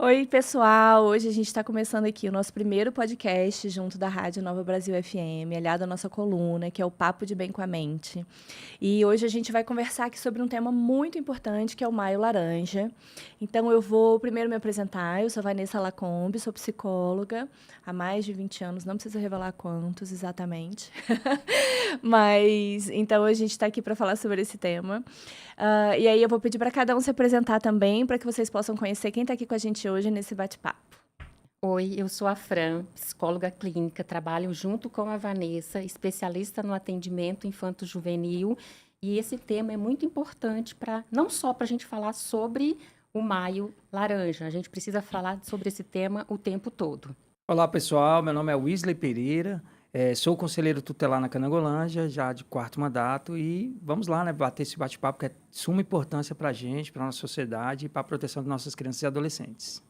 Oi, pessoal! Hoje a gente está começando aqui o nosso primeiro podcast junto da Rádio Nova Brasil FM, aliado à nossa coluna, que é o Papo de Bem com a Mente. E hoje a gente vai conversar aqui sobre um tema muito importante, que é o Maio Laranja. Então, eu vou primeiro me apresentar. Eu sou Vanessa Lacombe, sou psicóloga há mais de 20 anos, não preciso revelar quantos exatamente. Mas, então, a gente está aqui para falar sobre esse tema. E aí eu vou pedir para cada um se apresentar também, para que vocês possam conhecer quem está aqui com a gente hoje nesse bate-papo. Oi, eu sou a Fran, psicóloga clínica, trabalho junto com a Vanessa, especialista no atendimento infanto-juvenil, e esse tema é muito importante não só para a gente falar sobre o Maio Laranja, a gente precisa falar sobre esse tema o tempo todo. Olá, pessoal. Meu nome é Wesley Pereira. Sou conselheiro tutelar na Canangolândia, já de 4º mandato. E vamos lá, né, bater esse bate-papo que é de suma importância para a gente, para a nossa sociedade e para a proteção de nossas crianças e adolescentes.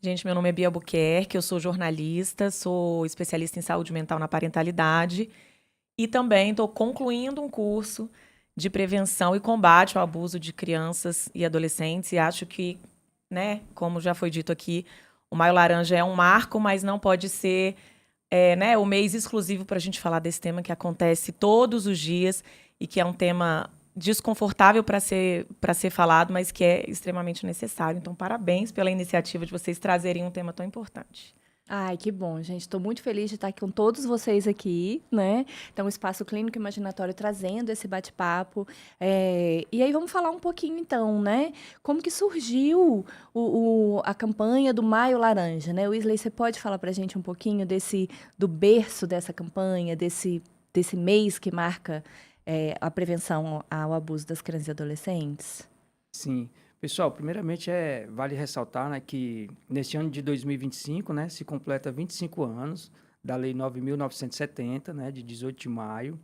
Gente, meu nome é Bia Albuquerque, eu sou jornalista, sou especialista em saúde mental na parentalidade e também estou concluindo um curso de prevenção e combate ao abuso de crianças e adolescentes. E acho que, né, como já foi dito aqui, o Maio Laranja é um marco, mas não pode ser o mês exclusivo para a gente falar desse tema que acontece todos os dias e que é um tema desconfortável para ser falado, mas que é extremamente necessário. Então, parabéns pela iniciativa de vocês trazerem um tema tão importante. Ai, que bom, gente. Estou muito feliz de estar com todos vocês aqui, né? Então, o Espaço Clínico Imaginatório trazendo esse bate-papo. E aí, vamos falar um pouquinho, então, né? Como que surgiu a campanha do Maio Laranja, né? Wesley, você pode falar para a gente um pouquinho do berço dessa campanha, desse mês que marca a prevenção ao abuso das crianças e adolescentes? Sim. Pessoal, primeiramente vale ressaltar, né, que neste ano de 2025, né, se completa 25 anos da Lei 9.970, né, de 18 de maio,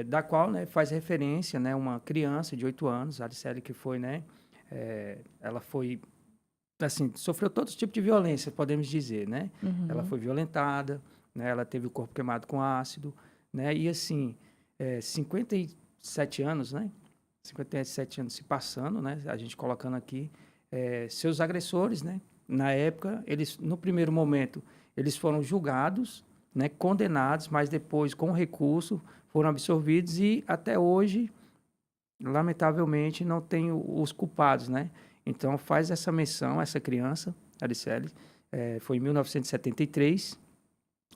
da qual, né, faz referência, né, uma criança de 8 anos, a Ariceli, que foi, né, ela foi, assim, sofreu todo tipo de violência, podemos dizer, né? Uhum. Ela foi violentada, né, ela teve o corpo queimado com ácido, né, e assim, 57 anos, né? 57 anos se passando, né? A gente colocando aqui seus agressores, né? Na época, no primeiro momento, eles foram julgados, né? Condenados, mas depois, com recurso, foram absorvidos e até hoje, lamentavelmente, não tem os culpados, né? Então, faz essa menção, essa criança, Ariceli, foi em 1973,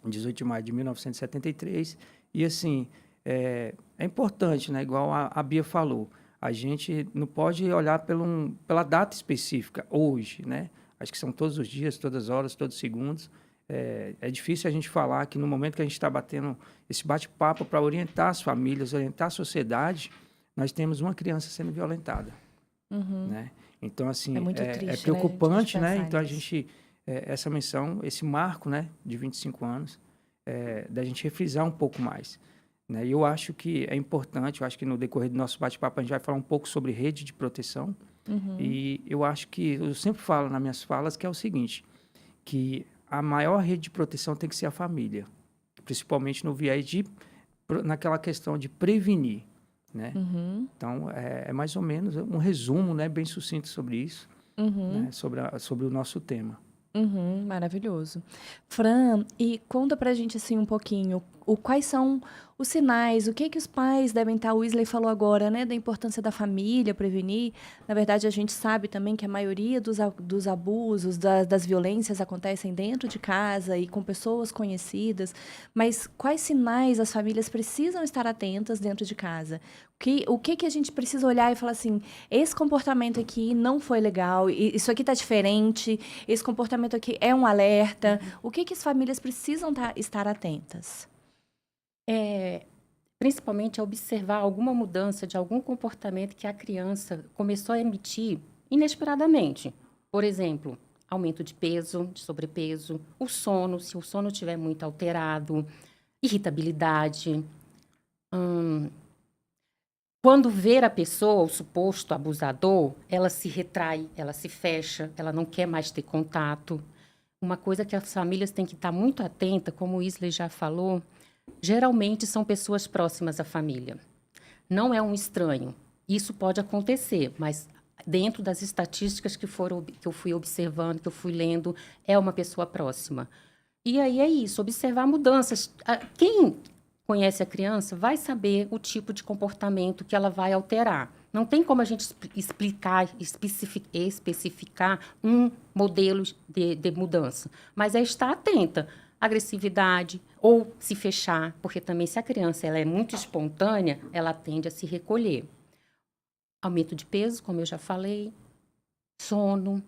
18 de maio de 1973, e assim, é importante, né? Igual a Bia falou, a gente não pode olhar pela data específica, hoje, né? Acho que são todos os dias, todas as horas, todos os segundos. É difícil a gente falar que no momento que a gente está batendo esse bate-papo para orientar as famílias, orientar a sociedade, nós temos uma criança sendo violentada. Uhum. Né? Então, assim, é muito triste, preocupante, né? Então, a nisso. gente, essa menção, esse marco, né, de 25 anos, da gente refrisar um pouco mais. Né? E eu acho que é importante, eu acho que no decorrer do nosso bate-papo a gente vai falar um pouco sobre rede de proteção. Uhum. E eu acho que, eu sempre falo nas minhas falas, que é o seguinte, que a maior rede de proteção tem que ser a família, principalmente no viés naquela questão de prevenir. Né? Uhum. Então, é mais ou menos um resumo, né, bem sucinto sobre isso, Uhum. né, sobre o nosso tema. Uhum, maravilhoso. Fran, e conta pra gente assim um pouquinho quais são os sinais, o que que os pais devem estar, o Wesley falou agora, né, da importância da família prevenir. Na verdade, a gente sabe também que a maioria dos abusos, das violências acontecem dentro de casa e com pessoas conhecidas, mas quais sinais as famílias precisam estar atentas dentro de casa? O que a gente precisa olhar e falar assim, esse comportamento aqui não foi legal, isso aqui está diferente, esse comportamento aqui é um alerta. O que as famílias precisam estar atentas? Principalmente observar alguma mudança de algum comportamento que a criança começou a emitir inesperadamente. Por exemplo, aumento de peso, de sobrepeso, o sono, se o sono estiver muito alterado, irritabilidade. Quando ver a pessoa, o suposto abusador, ela se retrai, ela se fecha, ela não quer mais ter contato. Uma coisa que as famílias têm que estar muito atenta, como o Wesley já falou, geralmente são pessoas próximas à família. Não é um estranho. Isso pode acontecer, mas dentro das estatísticas que eu fui observando, que eu fui lendo, é uma pessoa próxima. E aí é isso, observar mudanças. Quem conhece a criança vai saber o tipo de comportamento que ela vai alterar. Não tem como a gente especificar um modelo de mudança, mas é estar atenta. Agressividade ou se fechar, porque também se a criança ela é muito espontânea, ela tende a se recolher. Aumento de peso, como eu já falei, sono,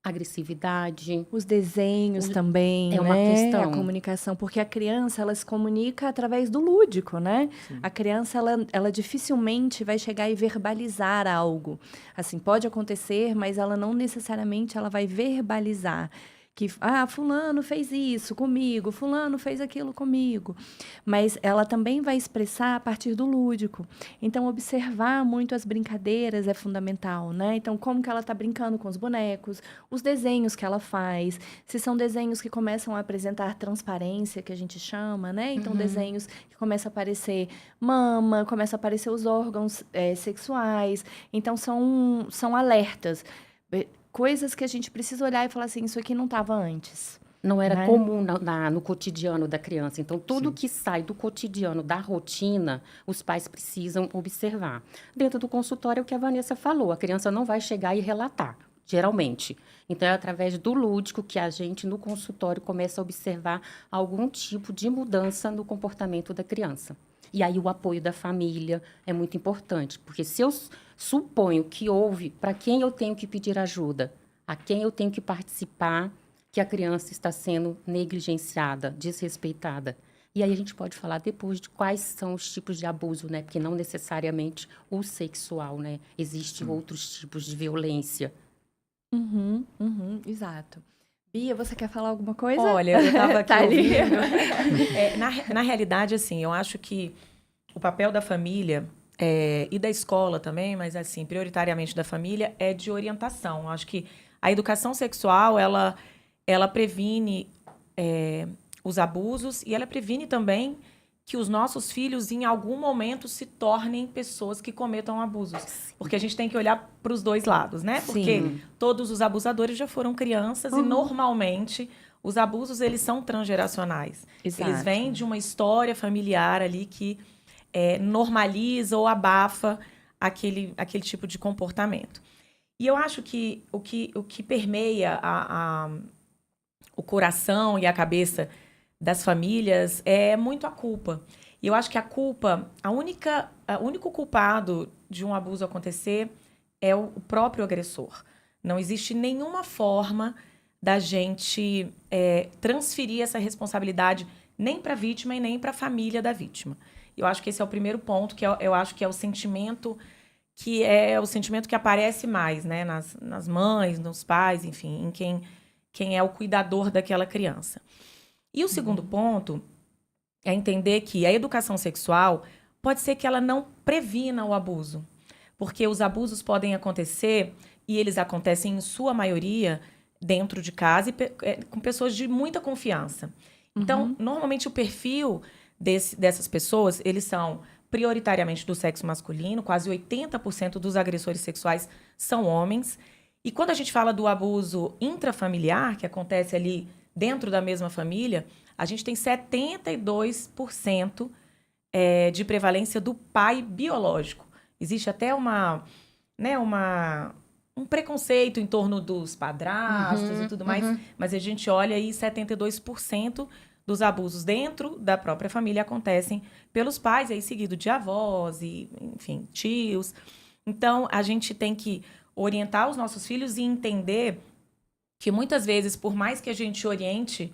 agressividade. Os desenhos também, é uma né? questão. A comunicação, porque a criança, ela se comunica através do lúdico, né? Sim. A criança, ela dificilmente vai chegar e verbalizar algo. Assim, pode acontecer, mas ela não necessariamente ela vai verbalizar. Que, fulano fez isso comigo, fulano fez aquilo comigo. Mas ela também vai expressar a partir do lúdico. Então, observar muito as brincadeiras é fundamental, né? Então, como que ela está brincando com os bonecos, os desenhos que ela faz, se são desenhos que começam a apresentar transparência, que a gente chama, né? Então, desenhos que começam a aparecer mama, começam a aparecer os órgãos sexuais. Então, são alertas. Coisas que a gente precisa olhar e falar assim, isso aqui não estava antes. Não era né? comum no cotidiano da criança. Então, tudo que sai do cotidiano, da rotina, os pais precisam observar. Dentro do consultório, é o que a Vanessa falou, a criança não vai chegar e relatar, geralmente. Então, é através do lúdico que a gente, no consultório, começa a observar algum tipo de mudança no comportamento da criança. E aí, o apoio da família é muito importante, porque se eu suponho que houve, para quem eu tenho que pedir ajuda, a quem eu tenho que participar, que a criança está sendo negligenciada, desrespeitada. E aí a gente pode falar depois de quais são os tipos de abuso, né? Porque não necessariamente o sexual, né? Existem outros tipos de violência. Exato. Bia, você quer falar alguma coisa? Olha, eu estava aqui Tá ali. ouvindo. Na realidade, assim, eu acho que o papel da família e da escola também, mas assim, prioritariamente da família, é de orientação. Eu acho que a educação sexual, ela previne os abusos e ela previne também que os nossos filhos, em algum momento, se tornem pessoas que cometam abusos. Porque a gente tem que olhar para os dois lados, né? Porque Sim. todos os abusadores já foram crianças e, normalmente, os abusos, eles são transgeracionais. Exato. Eles vêm de uma história familiar ali que normaliza ou abafa aquele tipo de comportamento. E eu acho que o que permeia o coração e a cabeça das famílias é muito a culpa. E eu acho que a culpa, o único culpado de um abuso acontecer é o próprio agressor. Não existe nenhuma forma da gente transferir essa responsabilidade nem para a vítima e nem para a família da vítima. Eu acho que esse é o primeiro ponto, que eu acho que é o sentimento que aparece mais, né, nas mães, nos pais, enfim, em quem é o cuidador daquela criança. E o segundo ponto é entender que a educação sexual pode ser que ela não previna o abuso, porque os abusos podem acontecer, e eles acontecem em sua maioria dentro de casa e com pessoas de muita confiança. Então, normalmente o perfil dessas pessoas, eles são prioritariamente do sexo masculino, quase 80% dos agressores sexuais são homens. E quando a gente fala do abuso intrafamiliar, que acontece ali dentro da mesma família, a gente tem 72% de prevalência do pai biológico. Existe até um preconceito em torno dos padrastos e tudo mais, mas a gente olha aí 72% dos abusos dentro da própria família acontecem pelos pais, aí seguido de avós e, enfim, tios. Então, a gente tem que orientar os nossos filhos e entender que muitas vezes, por mais que a gente oriente,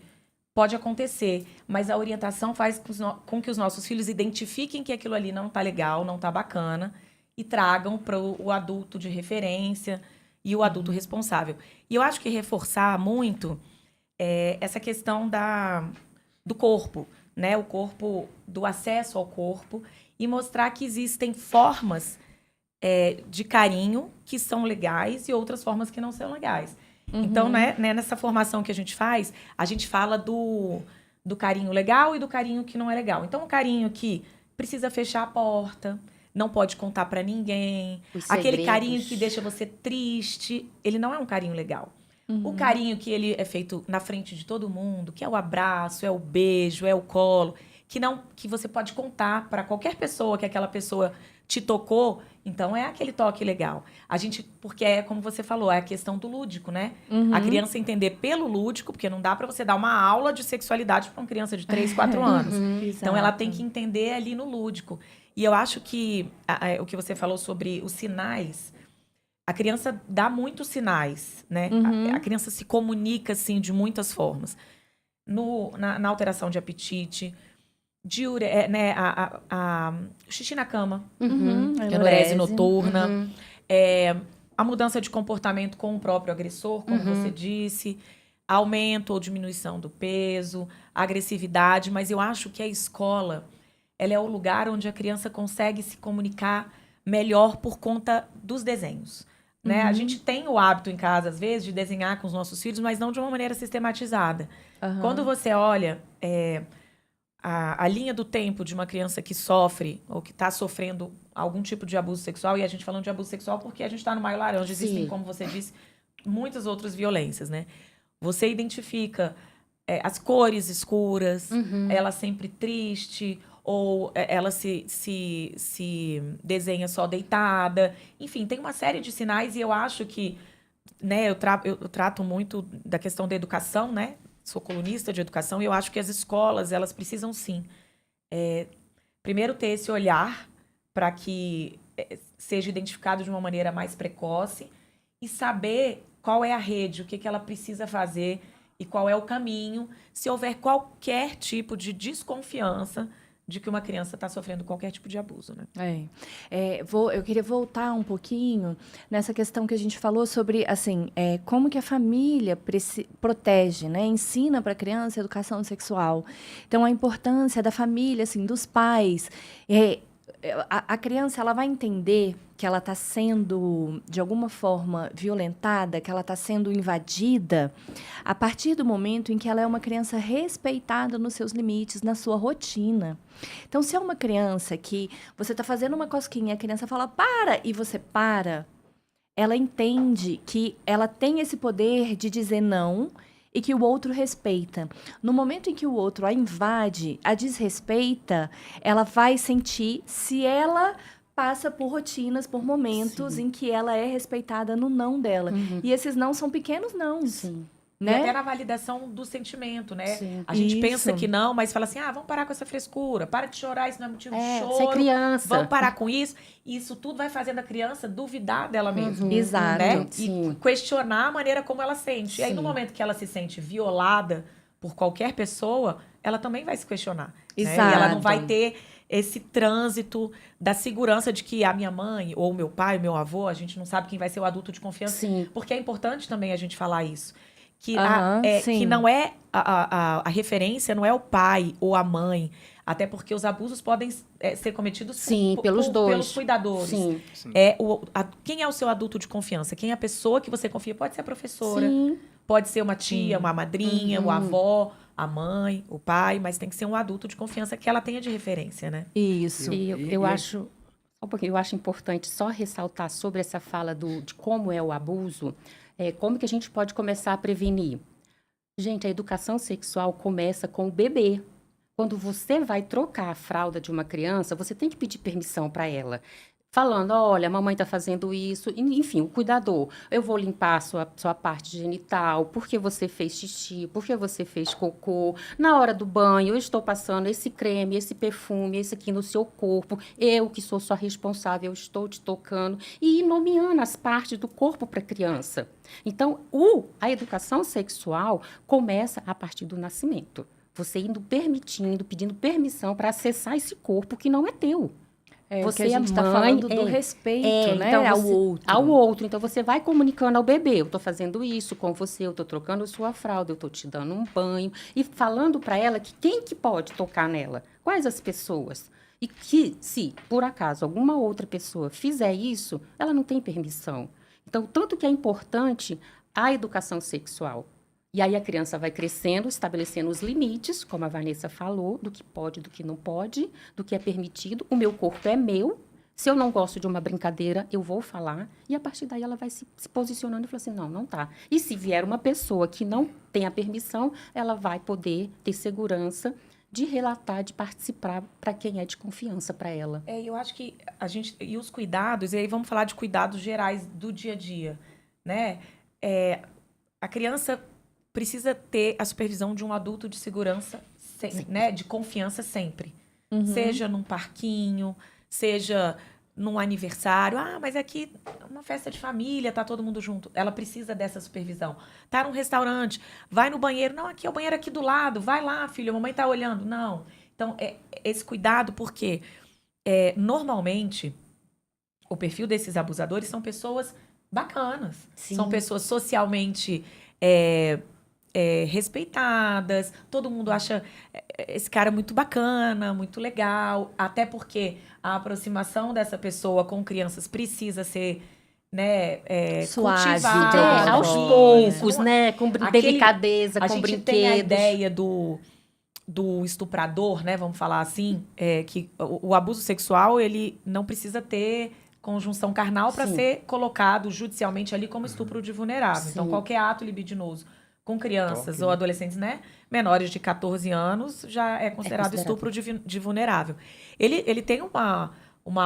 pode acontecer, mas a orientação faz com que os nossos filhos identifiquem que aquilo ali não tá legal, não tá bacana, e tragam para o adulto de referência e o adulto responsável. E eu acho que reforçar muito essa questão do corpo, né? O corpo, do acesso ao corpo, e mostrar que existem formas de carinho que são legais e outras formas que não são legais. Então, né, nessa formação que a gente faz, a gente fala do carinho legal e do carinho que não é legal. Então, o carinho que precisa fechar a porta, não pode contar pra ninguém. Os Aquele segredos. carinho que deixa você triste, ele não é um carinho legal. O carinho que ele é feito na frente de todo mundo, que é o abraço, é o beijo, é o colo, que você pode contar para qualquer pessoa que aquela pessoa te tocou, então é aquele toque legal. Porque é como você falou, é a questão do lúdico, né? A criança entender pelo lúdico, porque não dá para você dar uma aula de sexualidade para uma criança de 3, 4 anos. Então ela tem que entender ali no lúdico. E eu acho que o que você falou sobre os sinais, a criança dá muitos sinais, né? A criança se comunica, assim, de muitas formas. Na alteração de apetite, né? Xixi na cama, enurese noturna, a mudança de comportamento com o próprio agressor, como você disse, aumento ou diminuição do peso, agressividade. Mas eu acho que a escola, ela é o lugar onde a criança consegue se comunicar melhor por conta dos desenhos. Né? A gente tem o hábito em casa, às vezes, de desenhar com os nossos filhos, mas não de uma maneira sistematizada. Quando você olha a linha do tempo de uma criança que sofre ou que está sofrendo algum tipo de abuso sexual, e a gente falando de abuso sexual porque a gente está no Maio Laranja, existem, como você disse, muitas outras violências, né? Você identifica as cores escuras, ela sempre triste, ou ela se desenha só deitada. Enfim, tem uma série de sinais e eu acho que, né, eu trato muito da questão da educação, né? Sou colunista de educação e eu acho que as escolas, elas precisam sim, primeiro ter esse olhar para que seja identificado de uma maneira mais precoce e saber qual é a rede, o que ela precisa fazer e qual é o caminho, se houver qualquer tipo de desconfiança de que uma criança está sofrendo qualquer tipo de abuso, né? Eu queria voltar um pouquinho nessa questão que a gente falou sobre, assim, como que a família protege, né? Ensina para a criança a educação sexual. Então, a importância da família, assim, dos pais. A criança, ela vai entender que ela está sendo, de alguma forma, violentada, que ela está sendo invadida, a partir do momento em que ela é uma criança respeitada nos seus limites, na sua rotina. Então, se é uma criança que você está fazendo uma cosquinha, a criança fala, para, e você para, ela entende que ela tem esse poder de dizer não e que o outro respeita. No momento em que o outro a invade, a desrespeita, ela vai sentir se ela passa por rotinas, por momentos em que ela é respeitada no não dela. E esses não são pequenos não. Sim. E Né? até na validação do sentimento, né? Sim. A gente Isso. pensa que não, mas fala assim, vamos parar com essa frescura, para de chorar, isso não é motivo de Você é choro. criança. Vamos parar com isso. E isso tudo vai fazendo a criança duvidar dela mesma. Exato. Né? Sim. E questionar a maneira como ela sente. E aí, no Sim. momento que ela se sente violada por qualquer pessoa, ela também vai se questionar. Né? E Exato. ela não vai ter esse trânsito da segurança de que a minha mãe, ou o meu pai, o meu avô, a gente não sabe quem vai ser o adulto de confiança. Sim. Porque é importante também a gente falar isso. Que, sim. que não é a referência, não é o pai ou a mãe. Até porque os abusos podem ser cometidos Sim, pelos dois. pelos cuidadores. Sim. Quem é o seu adulto de confiança? Quem é a pessoa que você confia? Pode ser a professora, Sim. pode ser uma tia, uma madrinha, o avó, a mãe, o pai, mas tem que ser um adulto de confiança que ela tenha de referência, né? Isso. E eu acho, só um pouquinho, eu acho importante só ressaltar sobre essa fala de como é o abuso, como que a gente pode começar a prevenir. Gente, a educação sexual começa com o bebê. Quando você vai trocar a fralda de uma criança, você tem que pedir permissão para ela. Falando, olha, a mamãe está fazendo isso. Enfim, o cuidador. Eu vou limpar a sua parte genital. Por que você fez xixi? Por que você fez cocô? Na hora do banho, eu estou passando esse creme, esse perfume, esse aqui no seu corpo. Eu, que sou sua responsável, eu estou te tocando. E ir nomeando as partes do corpo para a criança. Então, a educação sexual começa a partir do nascimento. Você indo permitindo, pedindo permissão para acessar esse corpo que não é teu. Você a gente está falando do respeito, né? Então ao outro. Ao outro. Então, você vai comunicando ao bebê. Eu estou fazendo isso com você, eu estou trocando sua fralda, eu estou te dando um banho. E falando para ela que quem que pode tocar nela? Quais as pessoas? E que, se, por acaso, alguma outra pessoa fizer isso, ela não tem permissão. Então, tanto que é importante a educação sexual. E aí a criança vai crescendo, estabelecendo os limites, como a Vanessa falou, do que pode, do que não pode, do que é permitido. O meu corpo é meu, Se eu não gosto de uma brincadeira, eu vou falar. E a partir daí ela vai se posicionando e falar assim, não, não tá. E se vier uma pessoa que não tem a permissão, ela vai poder ter segurança de relatar, de participar para quem é de confiança para ela. Eu acho que e os cuidados, e aí vamos falar de cuidados gerais do dia a dia, né? A criança precisa ter a supervisão de um adulto de segurança, né? De confiança sempre. Seja num parquinho, seja num aniversário. Mas aqui é uma festa de família, tá todo mundo junto. Ela precisa dessa supervisão. Tá num restaurante, vai no banheiro. Não, aqui é o banheiro aqui do lado. Vai lá, filho, a mamãe tá olhando. Não. Então, esse cuidado, porque normalmente o perfil desses abusadores são pessoas bacanas. Sim. São pessoas socialmente respeitadas. Todo mundo acha esse cara muito bacana, muito legal. Até porque a aproximação dessa pessoa com crianças precisa ser, né, Suave, cultivada. Aos Sim, poucos, né? Com Aquele- delicadeza, A com gente brinquedos. tem a ideia do estuprador, né? Vamos falar assim, que o abuso sexual, ele não precisa ter conjunção carnal para Sim. ser colocado judicialmente ali como estupro de vulnerável. Então, Sim. qualquer ato libidinoso com crianças Toque, ou né? adolescentes, né, menores de 14 anos, já é considerado considerado. estupro de vulnerável. Ele tem uma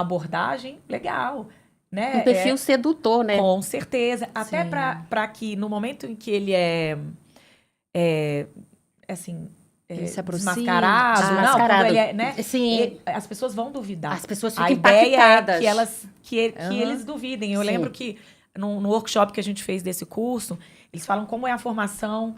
abordagem legal, né? Um perfil sedutor, né? Com certeza. Até Sim. para que no momento em que ele assim, Ele se aproxima. desmascarado, não, Desmascarado. quando ele né? Sim. As pessoas vão duvidar. As pessoas A ficam ideia impactadas. é que Aham. eles duvidem. Eu Sim. lembro que no workshop que a gente fez desse curso, eles falam como é a formação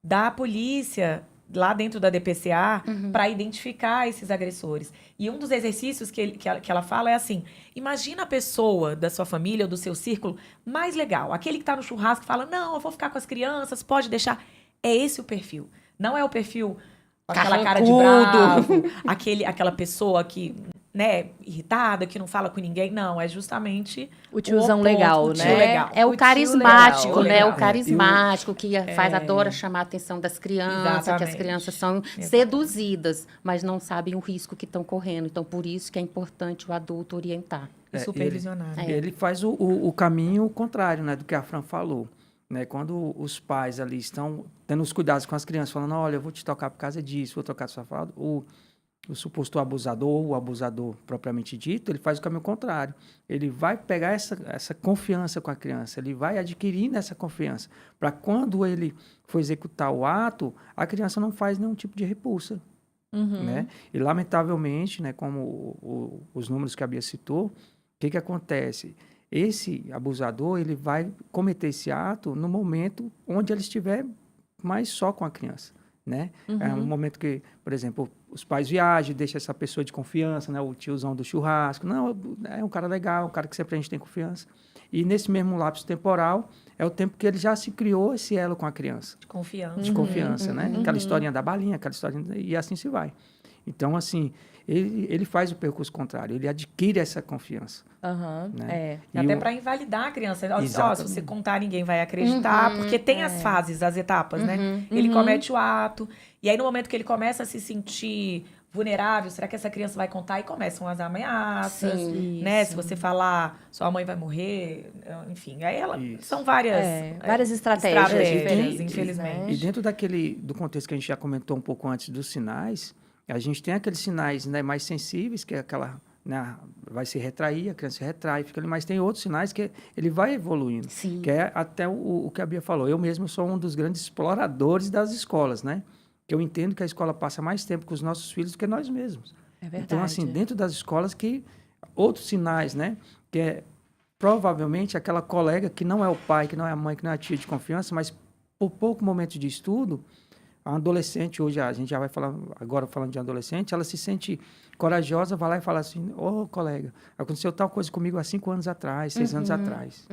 da polícia lá dentro da DPCA para identificar esses agressores. E um dos exercícios que ela fala é assim: imagina a pessoa da sua família ou do seu círculo mais legal, aquele que está no churrasco e fala, não, eu vou ficar com as crianças, pode deixar. É esse o perfil. Não é o perfil com aquela cara de Carrancudo. bravo, aquela pessoa que, né, irritada, que não fala com ninguém. Não, é justamente O tiozão oposto, legal, o né? tio legal. É o tio carismático, legal. né? Legal. O carismático que adora chamar a atenção das crianças, que as Exatamente. crianças são Exatamente. seduzidas, mas não sabem o risco que estão correndo. Então, por isso que é importante o adulto orientar. E supervisionar. né? Ele faz o caminho contrário, né, do que a Fran falou. Né? Quando os pais ali estão tendo os cuidados com as crianças, falando, olha, eu vou te tocar por causa disso, vou tocar sua fralda, o suposto abusador, o abusador propriamente dito, ele faz o caminho contrário. Ele vai pegar essa confiança com a criança, ele vai adquirindo essa confiança, para quando ele for executar o ato, a criança não faz nenhum tipo de repulsa. Né? E, lamentavelmente, né, como os números que a Bia citou, o que acontece? Esse abusador, ele vai cometer esse ato no momento onde ele estiver mais só com a criança, né? É um momento que, por exemplo, os pais viajam, deixam essa pessoa de confiança, né? O tiozão do churrasco. Não, é um cara legal, um cara que sempre a gente tem confiança. E nesse mesmo lapso temporal, é o tempo que ele já se criou esse elo com a criança. De confiança. De confiança, né? Aquela historinha da balinha, aquela historinha... E assim se vai. Então, assim, ele faz o percurso contrário, ele adquire essa confiança. Aham, Né? E Até o- para invalidar a criança. Ó, se Exatamente. você contar, ninguém vai acreditar, porque tem as fases, as etapas, né? Ele comete o ato, e aí no momento que ele começa a se sentir vulnerável, será que essa criança vai contar? E começam as ameaças, Sim, né? isso. Se você falar, sua mãe vai morrer, enfim. Aí Isso. são várias, várias estratégias diferentes, infelizmente. E dentro do contexto que a gente já comentou um pouco antes dos sinais, a gente tem aqueles sinais, né, mais sensíveis, que é aquela, né, vai se retrair, a criança se retrai, fica ali, mas tem outros sinais que ele vai evoluindo. Sim. Que é até o que a Bia falou. Eu mesmo sou um dos grandes exploradores das escolas, né? Que eu entendo que a escola passa mais tempo com os nossos filhos do que nós mesmos. É verdade. Então, assim, dentro das escolas, que outros sinais, né? Que é provavelmente aquela colega que não é o pai, que não é a mãe, que não é a tia de confiança, mas por pouco momento de estudo, a adolescente, hoje a gente já vai falar, agora falando de adolescente, ela se sente corajosa, vai lá e fala assim, ô colega, aconteceu tal coisa comigo há 5 anos atrás, 6 anos atrás.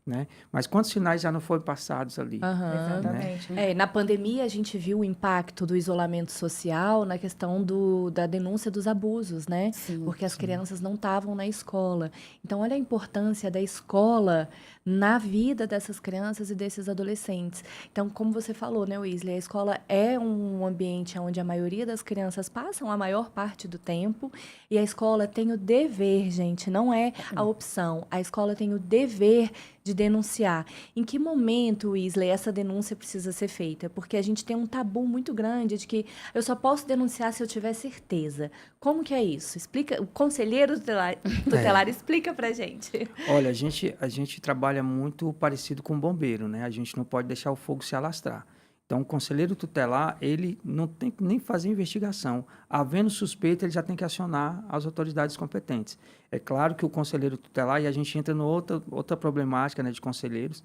né? Mas quantos sinais já não foram passados ali? Aham. Exatamente. Na pandemia a gente viu o impacto do isolamento social na questão da denúncia dos abusos, né? Sim. Porque as crianças não estavam na escola. Então, olha a importância da escola na vida dessas crianças e desses adolescentes. Então, como você falou, né, Wesley, a escola é um ambiente onde a maioria das crianças passam a maior parte do tempo, e a escola tem o dever, gente, não é a opção. A escola tem o dever de denunciar. Em que momento, Wesley, essa denúncia precisa ser feita? Porque a gente tem um tabu muito grande de que eu só posso denunciar se eu tiver certeza. Como que é isso? Explica, o conselheiro tutelar explica pra gente. Olha, a gente trabalha muito parecido com o bombeiro, né? A gente não pode deixar o fogo se alastrar. Então, o conselheiro tutelar, ele não tem que nem fazer investigação. Havendo suspeita, ele já tem que acionar as autoridades competentes. É claro que o conselheiro tutelar, e a gente entra em outra problemática, né, de conselheiros,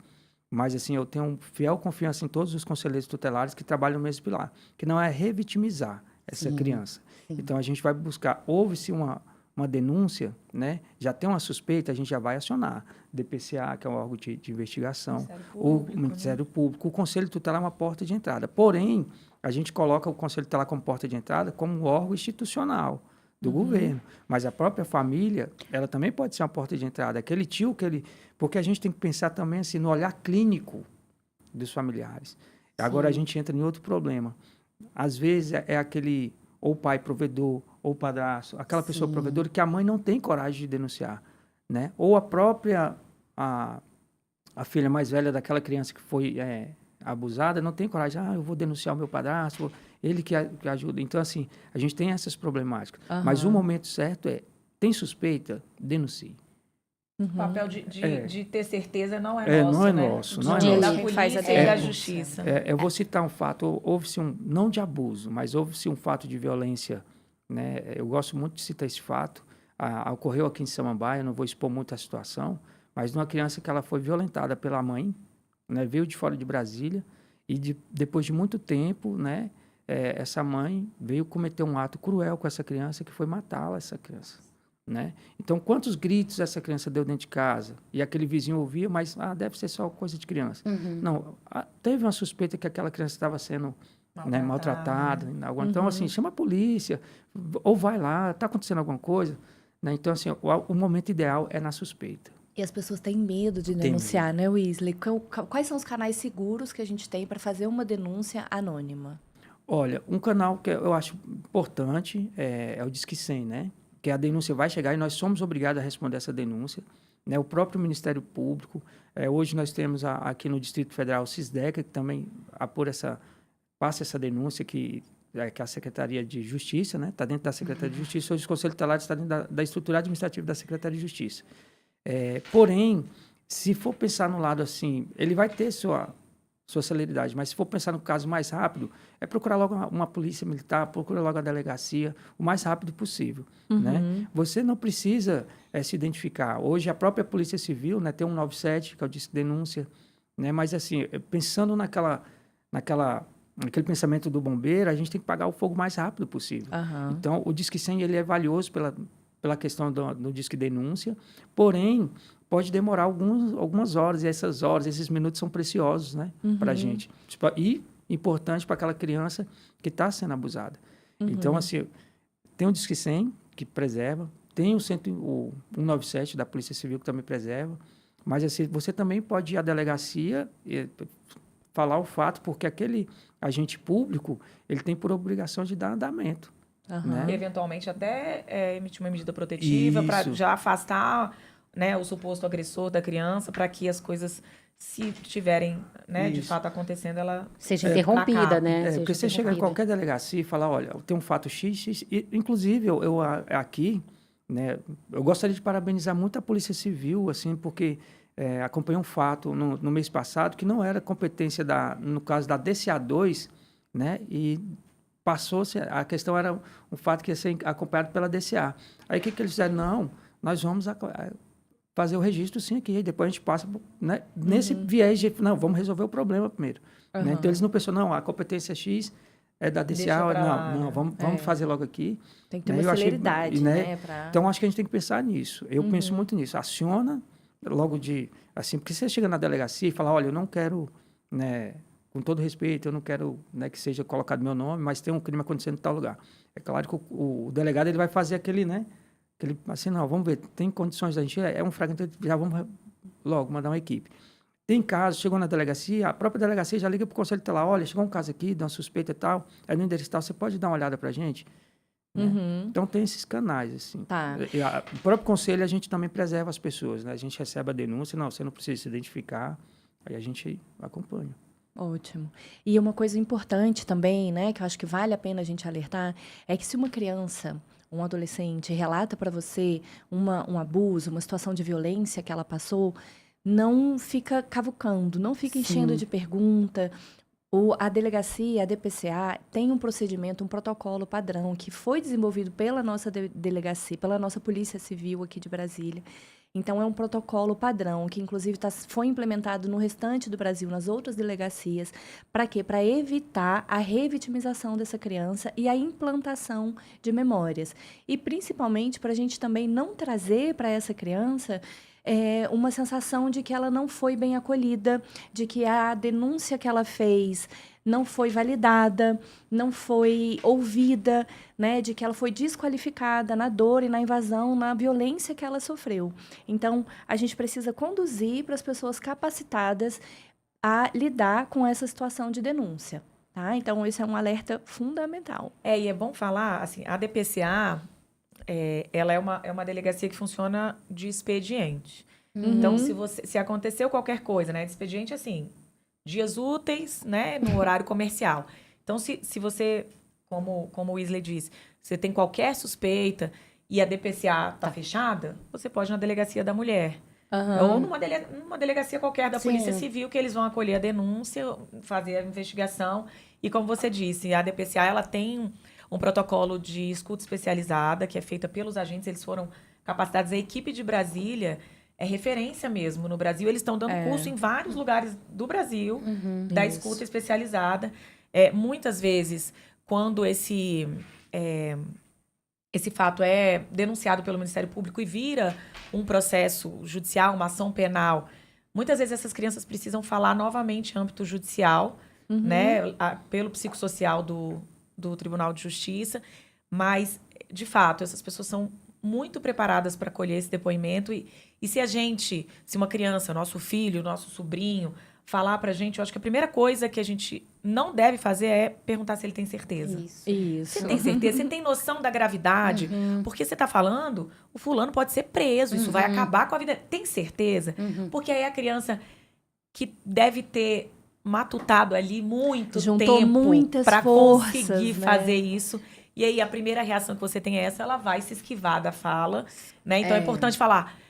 mas assim, eu tenho fiel confiança em todos os conselheiros tutelares que trabalham no mesmo pilar, que não é revitimizar essa criança. sim. Então, a gente vai buscar, houve-se uma denúncia, né? Já tem uma suspeita, a gente já vai acionar. DPCA, que é um órgão de investigação, Ministério o Público, Ministério Público, o Conselho Tutelar é uma porta de entrada. Porém, a gente coloca o Conselho Tutelar como porta de entrada como um órgão institucional do governo. Mas a própria família, ela também pode ser uma porta de entrada. Aquele tio porque a gente tem que pensar também assim, no olhar clínico dos familiares. Agora a gente entra em outro problema. Às vezes é aquele ou pai provedor, ou padrasto, aquela pessoa provedora que a mãe não tem coragem de denunciar, né? Ou a própria a filha mais velha daquela criança que foi abusada não tem coragem, eu vou denunciar o meu padrasto, ele que ajuda. Então, assim, a gente tem essas problemáticas. Mas o momento certo tem suspeita, denuncie. O papel de ter certeza não é nosso, não é né? nosso, De- não é da nosso. polícia Faz a e da denúncia. justiça. Eu vou citar um fato, houve-se não de abuso, mas houve-se um fato de violência, né? Eu gosto muito de citar esse fato. Ocorreu aqui em Samambaia, eu não vou expor muito a situação, mas de uma criança que ela foi violentada pela mãe, né? Veio de fora de Brasília e depois de muito tempo, né? Essa mãe veio cometer um ato cruel com essa criança, que foi matá-la, essa criança. Né? Então, quantos gritos essa criança deu dentro de casa? E aquele vizinho ouvia, mas deve ser só coisa de criança. Não, teve uma suspeita que aquela criança estava sendo maltratada. Então, assim, chama a polícia, ou vai lá, está acontecendo alguma coisa. Né? Então, assim, o momento ideal é na suspeita. E as pessoas têm medo de denunciar, né, Wesley? Quais são os canais seguros que a gente tem para fazer uma denúncia anônima? Olha, um canal que eu acho importante é o Disque 100, né? Que a denúncia vai chegar e nós somos obrigados a responder essa denúncia. Né? O próprio Ministério Público, hoje nós temos aqui no Distrito Federal o Cisdeca, que também passa essa denúncia que a Secretaria de Justiça, né? Está dentro da Secretaria de Justiça, hoje o Conselho Tutelar está dentro da estrutura administrativa da Secretaria de Justiça. Porém, se for pensar no lado assim, ele vai ter sua celeridade, mas se for pensar no caso mais rápido, é procurar logo uma polícia militar, procura logo a delegacia, o mais rápido possível. Né? Você não precisa se identificar. Hoje, a própria Polícia Civil, né, tem um 197, que é o Disque Denúncia, né? Mas, assim, pensando naquele pensamento do bombeiro, a gente tem que pagar o fogo o mais rápido possível. Então, o Disque 100 ele é valioso pela questão do Disque Denúncia, porém, pode demorar algumas horas, e essas horas, esses minutos são preciosos, né, para a gente. E importante para aquela criança que está sendo abusada. Então, assim, tem o Disque 100, que preserva, tem o 197 da Polícia Civil, que também preserva, mas assim, você também pode ir à delegacia e falar o fato, porque aquele agente público, ele tem por obrigação de dar andamento. Né? E, eventualmente, até emitir uma medida protetiva para já afastar, né, o suposto agressor da criança, para que as coisas, se estiverem, né, de fato acontecendo, ela seja interrompida, né? Porque você chega em qualquer delegacia e fala, olha, tem um fato X, e, inclusive, eu aqui, né, eu gostaria de parabenizar muito a Polícia Civil, assim, porque acompanhei um fato no mês passado que não era competência, no caso da DCA2, né, e passou-se, a questão era um fato que ia ser acompanhado pela DCA. Aí o que eles fizeram? Não, nós vamos fazer o registro sim aqui, depois a gente passa, né, nesse viés de, não, vamos resolver o problema primeiro. Né? Então eles não pensam, não, a competência X é da DCA, não, vamos fazer logo aqui. Tem que ter uma celeridade, né? Então acho que a gente tem que pensar nisso. Eu penso muito nisso. Aciona logo de, assim, porque você chega na delegacia e fala, olha, eu não quero, né, com todo respeito, eu não quero, né, que seja colocado meu nome, mas tem um crime acontecendo em tal lugar. É claro que o delegado, ele vai fazer aquele, né, aquele, assim, não, vamos ver, tem condições da gente, é um fragmento, já vamos logo mandar uma equipe. Tem casos, chegou na delegacia, a própria delegacia já liga para o conselho tutelar, olha, chegou um caso aqui, de uma suspeita e tal, é no endereço tal, você pode dar uma olhada para a gente? Né? Então, tem esses canais, assim. Tá. O próprio conselho, a gente também preserva as pessoas, né? A gente recebe a denúncia, não, você não precisa se identificar, aí a gente acompanha. Ótimo. E uma coisa importante também, né, que eu acho que vale a pena a gente alertar, é que se uma criança, um adolescente relata para você um abuso, uma situação de violência que ela passou, não fica cavucando, não fica enchendo de pergunta. A delegacia, a DPCA, tem um procedimento, um protocolo padrão que foi desenvolvido pela nossa delegacia, pela nossa Polícia Civil aqui de Brasília. Então, é um protocolo padrão que, inclusive, foi implementado no restante do Brasil, nas outras delegacias. Para quê? Para evitar a revitimização dessa criança e a implantação de memórias. E, principalmente, para a gente também não trazer para essa criança uma sensação de que ela não foi bem acolhida, de que a denúncia que ela fez não foi validada, não foi ouvida, né, de que ela foi desqualificada na dor e na invasão, na violência que ela sofreu. Então, a gente precisa conduzir para as pessoas capacitadas a lidar com essa situação de denúncia. Tá? Então, esse é um alerta fundamental. E é bom falar, assim, a DPCA, ela é uma delegacia que funciona de expediente. Então, se aconteceu qualquer coisa, né, de expediente, assim, dias úteis, né, no horário comercial. Então, se você, como o Wesley disse, você tem qualquer suspeita e a DPCA está fechada, você pode ir na delegacia da mulher. Ou numa delegacia qualquer da Polícia Civil, que eles vão acolher a denúncia, fazer a investigação. E como você disse, a DPCA ela tem um protocolo de escuta especializada, que é feita pelos agentes, eles foram capacitados. A equipe de Brasília é referência mesmo no Brasil. Eles estão dando curso em vários lugares do Brasil, da escuta especializada. Muitas vezes, quando esse fato é denunciado pelo Ministério Público e vira um processo judicial, uma ação penal, muitas vezes essas crianças precisam falar novamente em âmbito judicial, né, pelo psicossocial do Tribunal de Justiça, mas, de fato, essas pessoas são muito preparadas para acolher esse depoimento e se uma criança, nosso filho, nosso sobrinho, falar pra gente, eu acho que a primeira coisa que a gente não deve fazer é perguntar se ele tem certeza. Isso. Você tem certeza? Você tem noção da gravidade? Porque você tá falando, o fulano pode ser preso, isso vai acabar com a vida. Tem certeza? Porque aí a criança que deve ter matutado ali muito Juntou tempo muitas para forças, conseguir né? fazer isso. E aí a primeira reação que você tem é essa, ela vai se esquivar da fala, né? Então é importante falar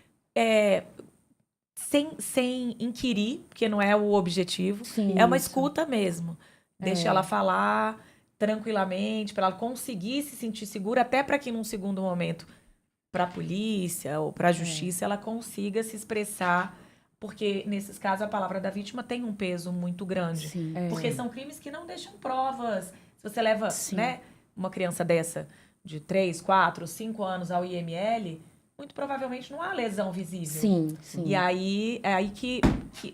sem inquirir, porque não é o objetivo. Sim, é uma isso. escuta mesmo. Deixa ela falar tranquilamente, para ela conseguir se sentir segura, até para que num segundo momento, para a polícia ou para a justiça, ela consiga se expressar, porque nesses casos a palavra da vítima tem um peso muito grande. Sim. Porque são crimes que não deixam provas. Se você leva, né, uma criança dessa de 3, 4, 5 anos ao IML, muito provavelmente não há lesão visível. Sim, sim. E aí é aí que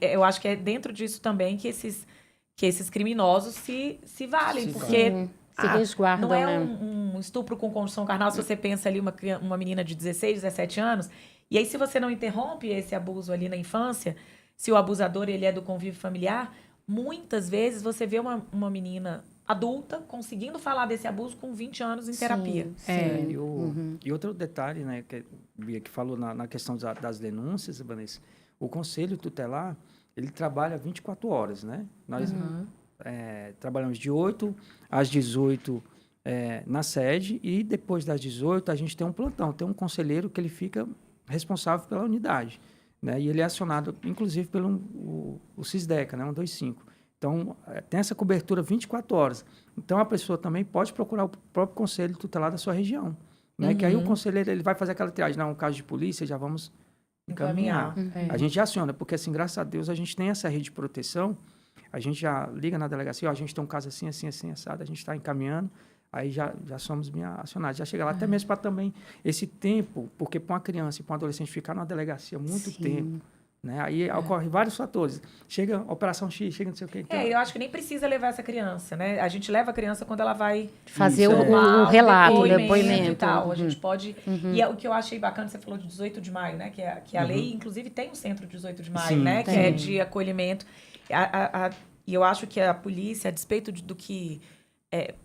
eu acho que é dentro disso também que esses criminosos se valem, porque Se resguardam, não é né? um estupro com condução carnal, se você pensa ali uma menina de 16, 17 anos, e aí se você não interrompe esse abuso ali na infância, se o abusador ele é do convívio familiar, muitas vezes você vê uma menina adulta conseguindo falar desse abuso com 20 anos em terapia. E outro detalhe, né, que Bia que falou na questão das denúncias, Vanessa, o Conselho Tutelar, ele trabalha 24 horas, né? Nós trabalhamos de 8 às 18 na sede e depois das 18 a gente tem um plantão, tem um conselheiro que ele fica responsável pela unidade, né? E ele é acionado, inclusive, pelo o Cisdeca, né, 125. Então, tem essa cobertura 24 horas. Então, a pessoa também pode procurar o próprio conselho tutelar da sua região. Né? Que aí o conselheiro ele vai fazer aquela triagem. Não, um caso de polícia, já vamos encaminhar. A gente já aciona, porque, assim, graças a Deus, a gente tem essa rede de proteção. A gente já liga na delegacia, ó, a gente tem um caso assim, assim, assim, assado, a gente está encaminhando. aí já somos bem acionados. Já chega lá, até mesmo para também esse tempo, porque para uma criança e para um adolescente ficar numa delegacia muito Sim. tempo, né? Aí ocorre vários fatores. Chega Operação X, chega não sei o quê. Então, Eu acho que nem precisa levar essa criança, né? A gente leva a criança quando ela vai Fazer Isso, o relato, o e depoimento. tal. A Uhum. gente pode... E o que eu achei bacana, você falou de 18 de maio, né? Que a lei, inclusive, tem um centro 18 de maio, Sim, né? Que tem. é de acolhimento. E eu acho que a polícia, a despeito do que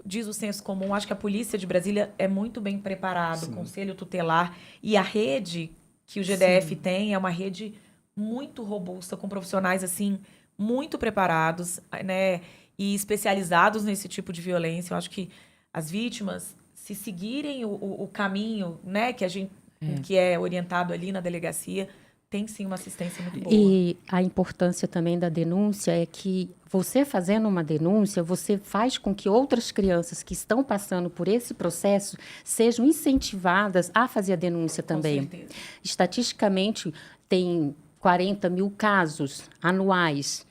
diz o senso comum, acho que a polícia de Brasília é muito bem preparada, o Conselho Tutelar e a rede que o GDF tem é uma rede muito robusta, com profissionais, assim, muito preparados, né? E especializados nesse tipo de violência. Eu acho que as vítimas, se seguirem o caminho, né, que é orientado ali na delegacia, tem sim uma assistência muito boa. E a importância também da denúncia é que você fazendo uma denúncia, você faz com que outras crianças que estão passando por esse processo sejam incentivadas a fazer a denúncia também. Com certeza. Estatisticamente, tem 40 mil casos anuais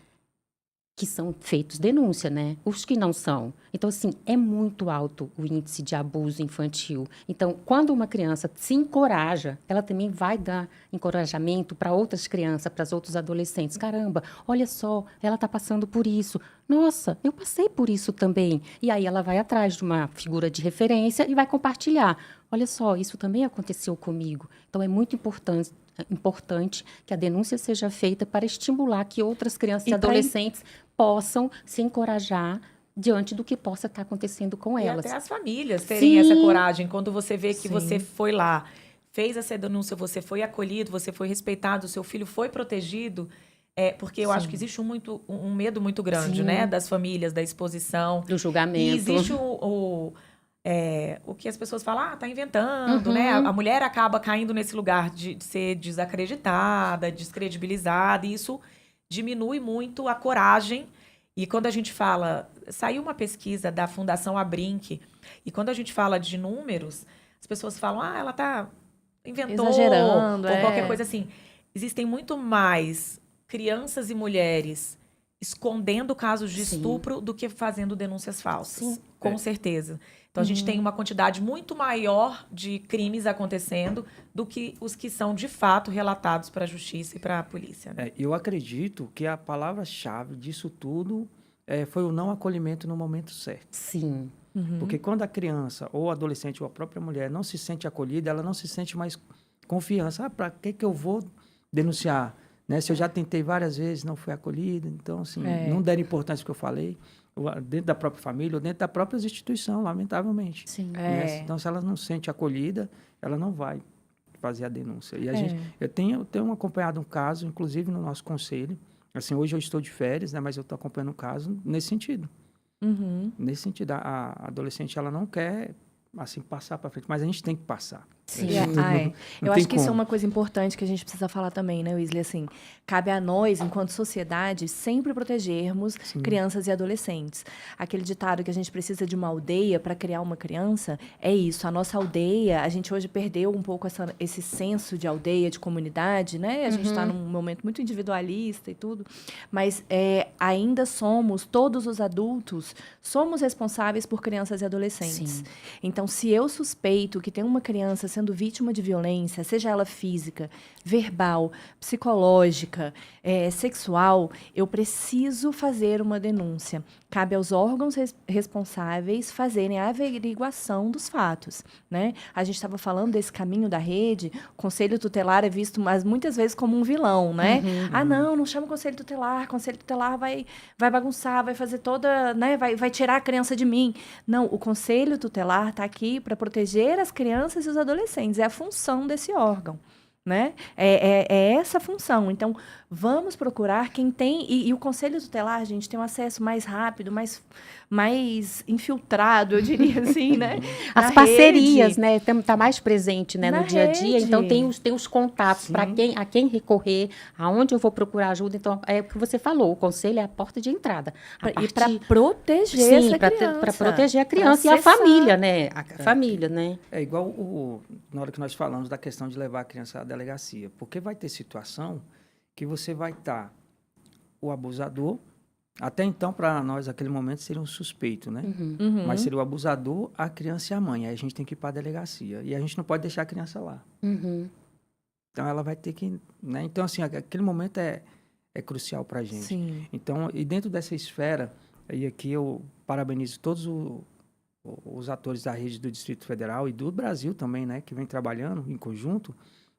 que são feitos denúncia, né? Os que não são. Então, assim, é muito alto o índice de abuso infantil. Então, quando uma criança se encoraja, ela também vai dar encorajamento para outras crianças, para os outros adolescentes. Caramba, olha só, ela está passando por isso. Nossa, eu passei por isso também. E aí ela vai atrás de uma figura de referência e vai compartilhar. Olha só, isso também aconteceu comigo. Então, é muito importante que a denúncia seja feita para estimular que outras crianças e adolescentes possam se encorajar diante do que possa estar acontecendo com E elas. até as famílias terem essa coragem. Quando você vê que Sim. você foi lá, fez essa denúncia, você foi acolhido, você foi respeitado, seu filho foi protegido, porque eu acho que existe um medo muito grande, Sim. né? Das famílias, da exposição. Do E julgamento. existe o que as pessoas falam, tá inventando, né? A mulher acaba caindo nesse lugar de ser desacreditada, descredibilizada, e isso diminui muito a coragem. E quando a gente fala... Saiu uma pesquisa da Fundação Abrinq, e quando a gente fala de números, as pessoas falam, ela inventou, Exagerando, ou qualquer coisa assim. Existem muito mais crianças e mulheres escondendo casos de Sim. estupro do que fazendo denúncias falsas. Sim. Com certeza. Então, a gente tem uma quantidade muito maior de crimes acontecendo do que os que são, de fato, relatados para a justiça e para a polícia. Né? eu acredito que a palavra-chave disso tudo foi o não acolhimento no momento certo. Sim. Porque quando a criança, ou adolescente, ou a própria mulher não se sente acolhida, ela não se sente mais confiança. Para que eu vou denunciar? Né? Se eu já tentei várias vezes, não fui acolhida. Então, assim, não deram importância ao que eu falei, dentro da própria família, ou dentro da própria instituição, lamentavelmente. Sim. Né? Então, se ela não se sente acolhida, ela não vai fazer a denúncia. E eu tenho acompanhado um caso, inclusive no nosso conselho. Assim, hoje eu estou de férias, né? Mas eu estou acompanhando um caso nesse sentido. Nesse sentido, a adolescente, ela não quer, assim, passar para frente, mas a gente tem que passar. Sim. Eu acho que isso é uma coisa importante que a gente precisa falar também, né, Wesley? Assim, cabe a nós, enquanto sociedade, sempre protegermos crianças e adolescentes. Aquele ditado que a gente precisa de uma aldeia para criar uma criança, é isso. A nossa aldeia, a gente hoje perdeu um pouco esse senso de aldeia, de comunidade, né? A gente está num momento muito individualista e tudo, mas ainda todos os adultos, somos responsáveis por crianças e adolescentes. Sim. Então, se eu suspeito que tem uma criança sendo vítima de violência, seja ela física, verbal, psicológica, sexual, eu preciso fazer uma denúncia. Cabe aos órgãos responsáveis fazerem a averiguação dos fatos, né? A gente estava falando desse caminho da rede, o conselho tutelar é visto muitas vezes como um vilão, né? Não chama o conselho tutelar vai bagunçar, vai fazer toda, né? Vai tirar a criança de mim. Não, o conselho tutelar está aqui para proteger as crianças e os adolescentes, é a função desse órgão. Né? É essa a função. Então, vamos procurar quem tem... E o Conselho Tutelar, gente, tem um acesso mais rápido, mais infiltrado, eu diria assim, né? As Na parcerias, rede. né? Tá mais presente, né, Na no dia a dia. rede. Então, tem os contatos para a quem recorrer, aonde eu vou procurar ajuda. Então, é o que você falou, o conselho é a porta de entrada. E para proteger essa criança. Para proteger a criança e a acessar. família, né? A família, né? É igual na hora que nós falamos da questão de levar a criança à delegacia. Porque vai ter situação que você vai estar o abusador, Até então, para nós, naquele momento, seria um suspeito, né? Uhum. Mas seria o abusador, a criança e a mãe. Aí a gente tem que ir para a delegacia. E a gente não pode deixar a criança lá. Uhum. Então, ela vai ter que... Né? Então, assim, aquele momento é crucial para a gente. Sim. Então, e dentro dessa esfera, e aqui eu parabenizo todos os atores da rede do Distrito Federal e do Brasil também, né? Que vem trabalhando em conjunto,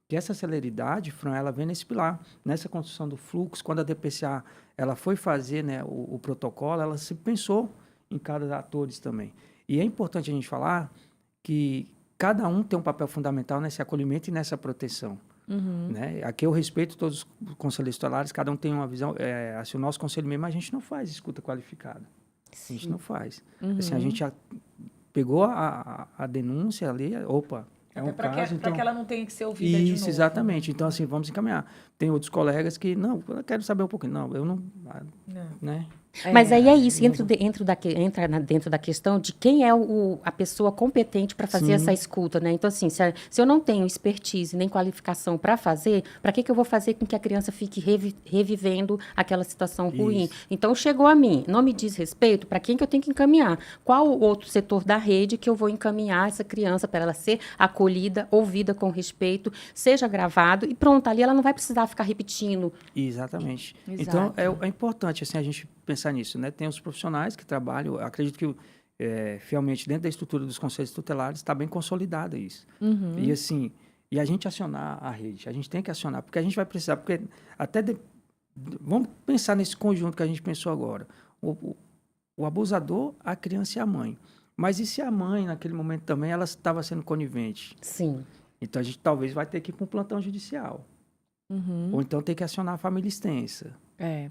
que essa celeridade, Fran, ela vem nesse pilar, nessa construção do fluxo. Quando a DPCA ela foi fazer, né, o protocolo, ela se pensou em cada atores também. E é importante a gente falar que cada um tem um papel fundamental nesse acolhimento e nessa proteção. Uhum. Né? Aqui eu respeito todos os conselheiros tutelares, cada um tem uma visão. Assim, o nosso conselho mesmo, a gente não faz escuta qualificada. A gente não faz. Assim, a gente já pegou a denúncia ali, opa, é um Para caso, então... que ela não tenha que ser ouvida de novo. Isso, exatamente. Então, assim, vamos encaminhar. Tem outros colegas que, não, eu quero saber um pouquinho. Não, eu não... Não. Né? Mas aí é isso, entra dentro da questão de quem é a pessoa competente para fazer Sim. essa escuta, né? Então, assim, se eu não tenho expertise nem qualificação para fazer, para que eu vou fazer com que a criança fique revivendo aquela situação ruim? Isso. Então, chegou a mim, não me diz respeito, para quem que eu tenho que encaminhar? Qual o outro setor da rede que eu vou encaminhar essa criança para ela ser acolhida, ouvida com respeito, seja gravado e pronto, ali ela não vai precisar ficar repetindo. Exatamente. Exato. Então, é importante, assim, a gente pensar nisso, né? Tem os profissionais que trabalham, eu acredito que, fielmente, dentro da estrutura dos conselhos tutelares, está bem consolidado isso. Uhum. E, assim, e a gente acionar a rede, a gente tem que acionar, porque a gente vai precisar, porque até... vamos pensar nesse conjunto que a gente pensou agora. O abusador, a criança e a mãe. Mas e se a mãe, naquele momento também, ela estava sendo conivente? Sim. Então, a gente talvez vai ter que ir para um plantão judicial. Uhum. Ou então ter que acionar a família extensa.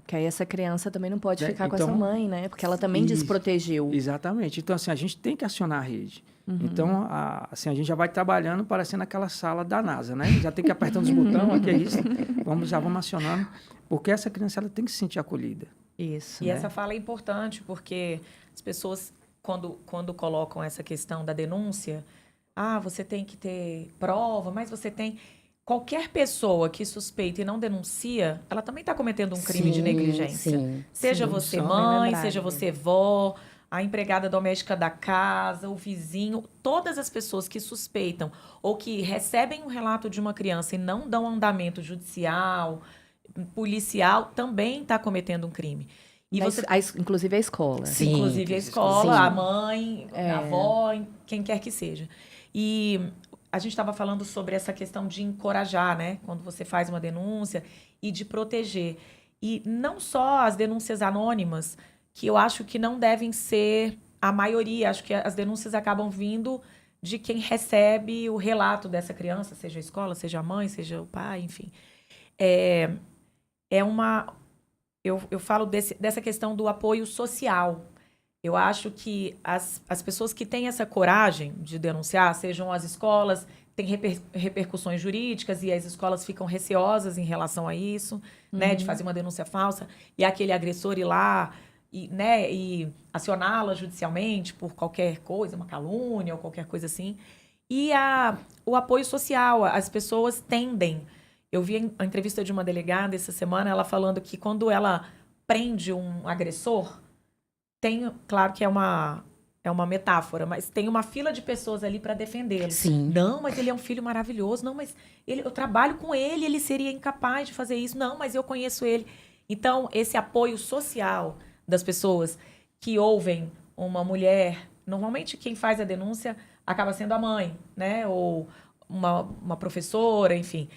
Porque aí essa criança também não pode ficar com Então, essa mãe, né? Porque ela também isso. desprotegeu. Exatamente. Então, assim, a gente tem que acionar a rede. Então, assim, a gente já vai trabalhando parecendo aquela sala da NASA, né? Já tem que ir apertando os botões, aqui é isso. Já vamos acionando. Porque essa criança, ela tem que se sentir acolhida. Isso. E essa fala é importante, porque as pessoas, quando colocam essa questão da denúncia, você tem que ter prova, mas você tem... Qualquer pessoa que suspeita e não denuncia, ela também está cometendo um crime de negligência. Sim, Seja sim. você Só bem mãe, lembrado. seja você vó, a empregada doméstica da casa, o vizinho, todas as pessoas que suspeitam ou que recebem um relato de uma criança e não dão andamento judicial, policial, também está cometendo um crime. E Mas inclusive a escola. Sim. inclusive a escola, Sim. a mãe, a avó, quem quer que seja. E a gente estava falando sobre essa questão de encorajar, né? Quando você faz uma denúncia e de proteger. E não só as denúncias anônimas, que eu acho que não devem ser a maioria. Acho que as denúncias acabam vindo de quem recebe o relato dessa criança, seja a escola, seja a mãe, seja o pai, enfim. Eu falo dessa questão do apoio social. Eu acho que as pessoas que têm essa coragem de denunciar, sejam as escolas, tem repercussões jurídicas e as escolas ficam receosas em relação a isso, né, de fazer uma denúncia falsa e aquele agressor ir lá e acioná-la judicialmente por qualquer coisa, uma calúnia ou qualquer coisa assim. E o apoio social, as pessoas tendem. Eu vi a entrevista de uma delegada essa semana, ela falando que quando ela prende um agressor, claro que é uma metáfora, mas tem uma fila de pessoas ali para defendê-lo. Sim. Não, mas ele é um filho maravilhoso. Não, mas eu trabalho com ele, ele seria incapaz de fazer isso. Não, mas eu conheço ele. Então, esse apoio social das pessoas que ouvem uma mulher, normalmente quem faz a denúncia acaba sendo a mãe, né? Ou uma professora, enfim.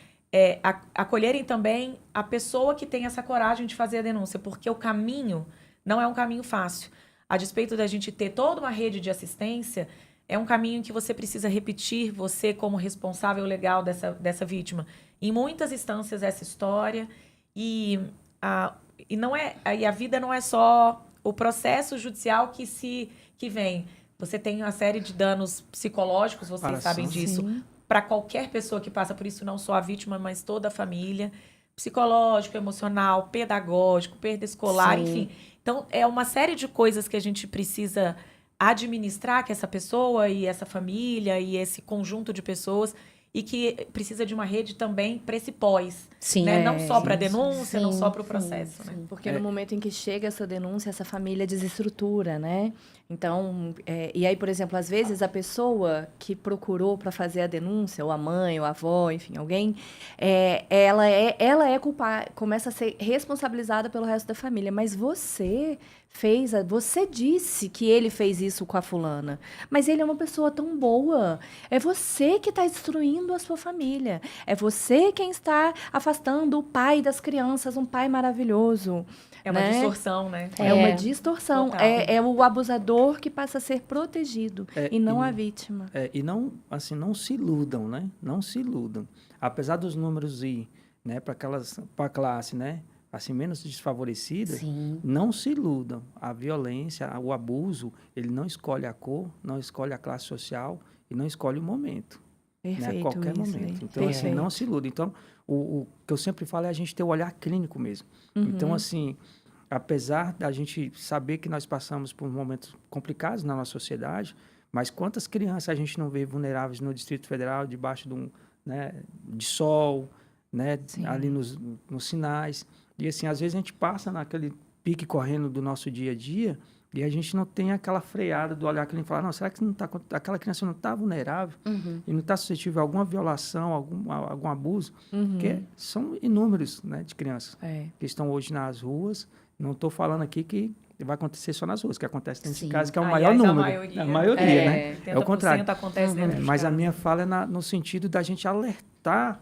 Acolherem também a pessoa que tem essa coragem de fazer a denúncia, porque o caminho não é um caminho fácil. A despeito da gente ter toda uma rede de assistência, é um caminho que você precisa repetir, você como responsável legal dessa vítima. Em muitas instâncias, essa história. E a vida não é só o processo judicial que vem. Você tem uma série de danos psicológicos, vocês sabem disso. Para qualquer pessoa que passa por isso, não só a vítima, mas toda a família. Psicológico, emocional, pedagógico, perda escolar, enfim. Então, é uma série de coisas que a gente precisa administrar, que essa pessoa e essa família e esse conjunto de pessoas, e que precisa de uma rede também para esse pós, Sim. né? É, Não só para a sim, denúncia, não sim, só para o sim, processo, né? sim. Porque no momento em que chega essa denúncia, essa família desestrutura, né? Então, e aí, por exemplo, às vezes a pessoa que procurou para fazer a denúncia, ou a mãe, ou a avó, enfim, alguém, ela é culpada, começa a ser responsabilizada pelo resto da família. Mas você você disse que ele fez isso com a fulana, mas ele é uma pessoa tão boa. É você que está destruindo a sua família. É você quem está afastando o pai das crianças, um pai maravilhoso. É uma né? distorção, né? É uma distorção. Total. É o abusador que passa a ser protegido e não a e- vítima. E não, assim, não se iludam, né? Não se iludam. Apesar dos números ir, né, para a classe, né, assim, menos desfavorecida, Sim. não se iludam. A violência, o abuso, ele não escolhe a cor, não escolhe a classe social e não escolhe o momento. Né, a Perfeito, qualquer Wesley. momento. Então, assim, não Perfeito. se iluda. Então, o que eu sempre falo é a gente ter o olhar clínico mesmo. Então, assim, apesar da gente saber que nós passamos por momentos complicados na nossa sociedade, mas quantas crianças a gente não vê vulneráveis no Distrito Federal, debaixo de sol, né, Sim. ali nos sinais. E, assim, às vezes a gente passa naquele pique correndo do nosso dia a dia e a gente não tem aquela freada do olhar que a gente fala, não, será que não tá, aquela criança não está vulnerável e não está suscetível a alguma violação, algum abuso? Porque são inúmeros, né, de crianças que estão hoje nas ruas. Não estou falando aqui que vai acontecer só nas ruas, que acontece dentro de casa, que é o maior Aliás, número. a A maioria, maioria, né? 80% É o contrário. acontece dentro de Mas a casa. minha fala é no sentido da gente alertar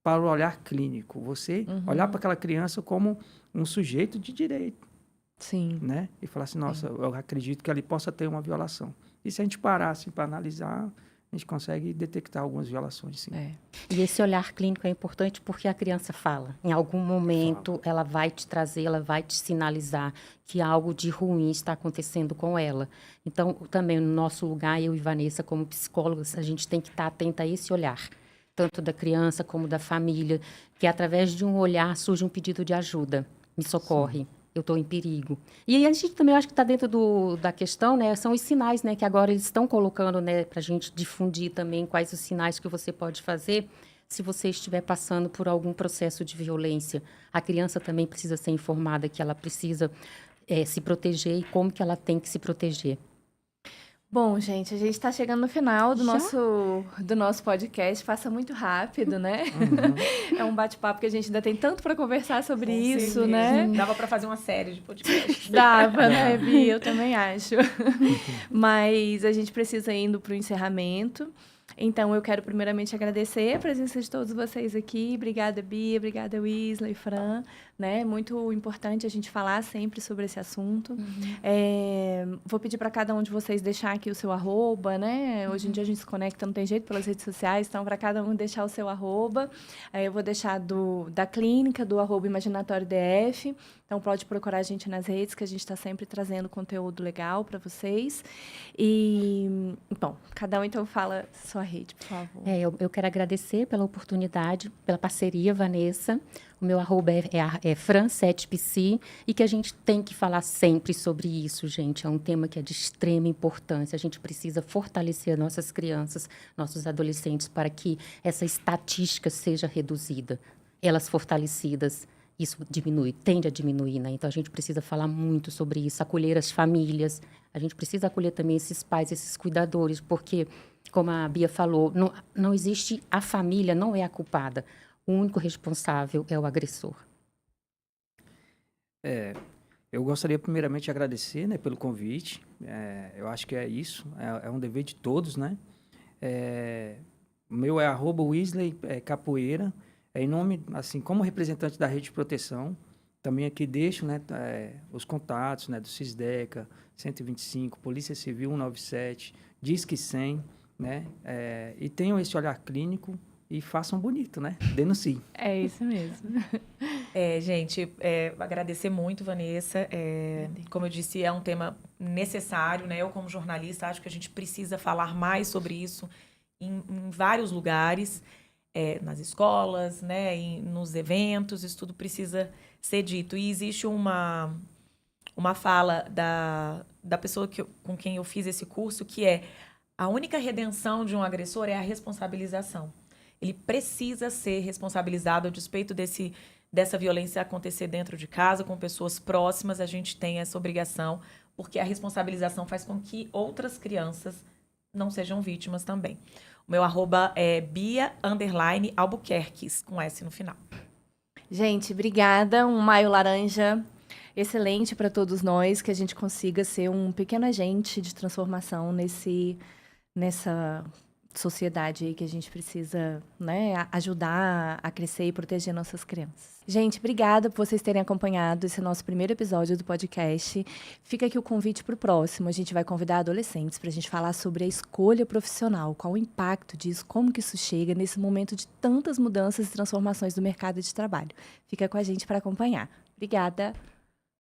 para o olhar clínico. Você olhar para aquela criança como um sujeito de direito, Sim. né? E falar assim, nossa, eu acredito que ali possa ter uma violação. E se a gente parar assim, para analisar, a gente consegue detectar algumas violações, sim. E esse olhar clínico é importante porque a criança fala. Em algum momento, ela vai te trazer, ela vai te sinalizar que algo de ruim está acontecendo com ela. Então, também no nosso lugar, eu e Vanessa, como psicólogas, a gente tem que estar atenta a esse olhar. Tanto da criança como da família, que através de um olhar surge um pedido de ajuda. Me socorre. Eu estou em perigo. E aí a gente também, eu acho que está dentro da questão, né? São os sinais, né? Que agora eles estão colocando, né? Para a gente difundir também quais os sinais que você pode fazer se você estiver passando por algum processo de violência. A criança também precisa ser informada que ela precisa se proteger e como que ela tem que se proteger. Bom, gente, a gente está chegando no final do Já? nosso podcast. Passa muito rápido, né? É um bate-papo que a gente ainda tem tanto para conversar sobre Com isso, certeza. né? Dava para fazer uma série de podcasts. Dava, né, Bia? Eu também acho. Mas a gente precisa ir indo para o encerramento. Então, eu quero primeiramente agradecer a presença de todos vocês aqui. Obrigada, Bia. Obrigada, Wesley, Fran. Né? Muito importante a gente falar sempre sobre esse assunto. Vou pedir para cada um de vocês deixar aqui o seu arroba, né? Hoje em dia a gente se conecta, não tem jeito, pelas redes sociais. Então, para cada um deixar o seu arroba. Eu vou deixar da clínica, do arroba Imaginatório DF. Então, pode procurar a gente nas redes, que a gente está sempre trazendo conteúdo legal para vocês. E, bom, cada um, então, fala sua rede, por favor. Eu quero agradecer pela oportunidade, pela parceria, Vanessa. O meu arroba é Fran7psi e que a gente tem que falar sempre sobre isso, gente. É um tema que é de extrema importância. A gente precisa fortalecer nossas crianças, nossos adolescentes, para que essa estatística seja reduzida. Elas fortalecidas, isso tende a diminuir, né? Então, a gente precisa falar muito sobre isso, acolher as famílias. A gente precisa acolher também esses pais, esses cuidadores, porque, como a Bia falou, não existe a família, não é a culpada. O único responsável é o agressor. Eu gostaria primeiramente de agradecer, né, pelo convite. Eu acho que é isso, é um dever de todos, né? O meu é @Wesley Capoeira, em nome, assim, como representante da Rede de Proteção. Também aqui deixo, né, os contatos, né, do Cisdeca, 125, Polícia Civil 197, Disque 100, né? E tenham esse olhar clínico e façam bonito, né? Denunciem. É isso mesmo. Gente, agradecer muito, Vanessa. Como eu disse, é um tema necessário, né? Eu, como jornalista, acho que a gente precisa falar mais sobre isso em vários lugares, nas escolas, né? Nos eventos, isso tudo precisa ser dito. E existe uma fala da pessoa com quem eu fiz esse curso, que a única redenção de um agressor é a responsabilização. ele precisa ser responsabilizado a despeito dessa violência acontecer dentro de casa, com pessoas próximas, a gente tem essa obrigação, porque a responsabilização faz com que outras crianças não sejam vítimas também. O meu @ é Bia_Albuquerques, com S no final. Gente, obrigada. Um maio laranja excelente para todos nós, que a gente consiga ser um pequeno agente de transformação nessa sociedade aí que a gente precisa, né, ajudar a crescer e proteger nossas crianças. Gente, obrigada por vocês terem acompanhado esse nosso primeiro episódio do podcast. Fica aqui o convite para o próximo. A gente vai convidar adolescentes para a gente falar sobre a escolha profissional, qual o impacto disso, como que isso chega nesse momento de tantas mudanças e transformações do mercado de trabalho. Fica com a gente para acompanhar. Obrigada.